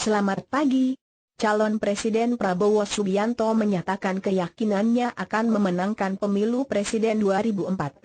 Selamat pagi. Calon Presiden Prabowo Subianto menyatakan keyakinannya akan memenangkan pemilu Presiden 2014.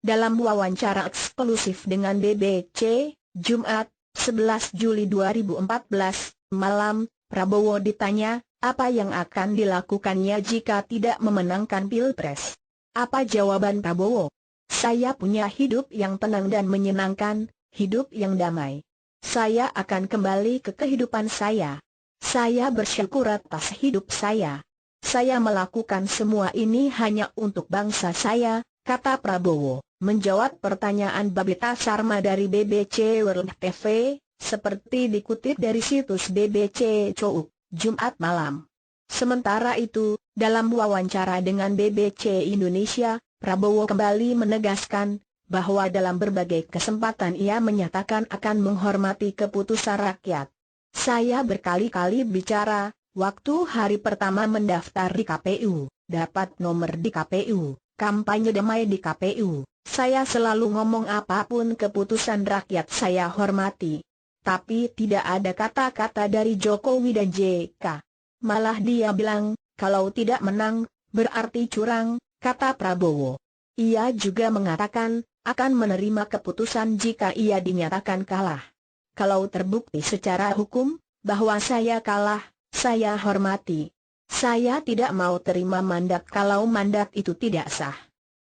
Dalam wawancara eksklusif dengan BBC, Jumat, 11 Juli 2014, malam, Prabowo ditanya, apa yang akan dilakukannya jika tidak memenangkan Pilpres. Apa jawaban Prabowo? Saya punya hidup yang tenang dan menyenangkan, hidup yang damai. Saya akan kembali ke kehidupan saya. Saya bersyukur atas hidup saya. Saya melakukan semua ini hanya untuk bangsa saya, kata Prabowo, menjawab pertanyaan Babita Sharma dari BBC World TV, seperti dikutip dari situs BBC Chouk, Jumat malam. Sementara itu, dalam wawancara dengan BBC Indonesia, Prabowo kembali menegaskan bahwa dalam berbagai kesempatan ia menyatakan akan menghormati keputusan rakyat. Saya berkali-kali bicara, waktu hari pertama mendaftar di KPU, dapat nomor di KPU, kampanye damai di KPU, saya selalu ngomong apapun keputusan rakyat saya hormati. Tapi tidak ada kata-kata dari Jokowi dan JK. Malah dia bilang, kalau tidak menang, berarti curang, kata Prabowo. Ia juga mengatakan, akan menerima keputusan jika ia dinyatakan kalah. Kalau terbukti secara hukum bahwa saya kalah, saya hormati. Saya tidak mau terima mandat kalau mandat itu tidak sah.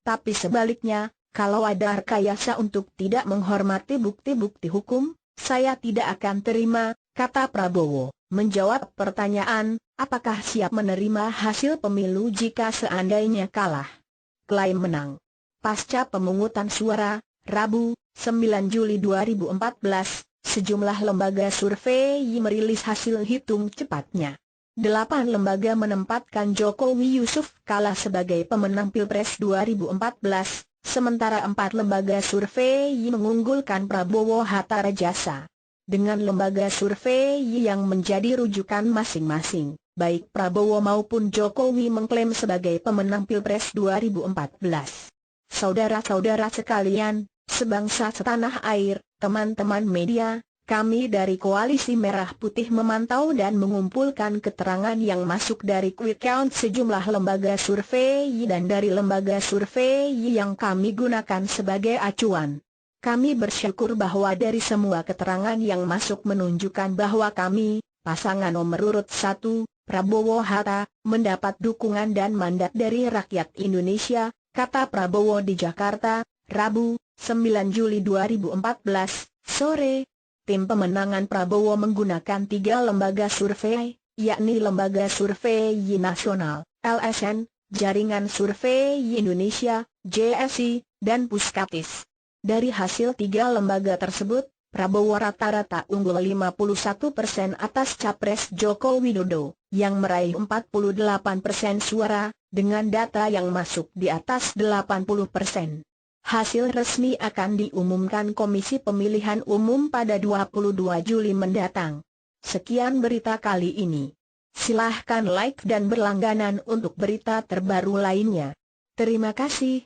Tapi sebaliknya, kalau ada rekayasa untuk tidak menghormati bukti-bukti hukum, saya tidak akan terima, kata Prabowo, menjawab pertanyaan, apakah siap menerima hasil pemilu jika seandainya kalah. Klaim menang. Pasca pemungutan suara, Rabu, 9 Juli 2014, sejumlah lembaga survei merilis hasil hitung cepatnya. 8 lembaga menempatkan Jokowi Yusuf Kala sebagai pemenang Pilpres 2014, sementara 4 lembaga survei mengunggulkan Prabowo Hatta Rajasa. Dengan lembaga survei yang menjadi rujukan masing-masing, baik Prabowo maupun Jokowi mengklaim sebagai pemenang Pilpres 2014. Saudara-saudara sekalian, sebangsa setanah air, teman-teman media, kami dari Koalisi Merah Putih memantau dan mengumpulkan keterangan yang masuk dari quick count sejumlah lembaga survei dan dari lembaga survei yang kami gunakan sebagai acuan. Kami bersyukur bahwa dari semua keterangan yang masuk menunjukkan bahwa kami, pasangan nomor urut 1, Prabowo Hatta, mendapat dukungan dan mandat dari rakyat Indonesia, kata Prabowo di Jakarta, Rabu, 9 Juli 2014, sore. Tim pemenangan Prabowo menggunakan 3 lembaga survei, yakni Lembaga Survei Nasional, LSN, Jaringan Survei Indonesia, JSI, dan Puskatis. Dari hasil 3 lembaga tersebut, Prabowo rata-rata unggul 51% atas Capres Joko Widodo, yang meraih 48% suara, dengan data yang masuk di atas 80%. Hasil resmi akan diumumkan Komisi Pemilihan Umum pada 22 Juli mendatang. Sekian berita kali ini. Silahkan like dan berlangganan untuk berita terbaru lainnya. Terima kasih.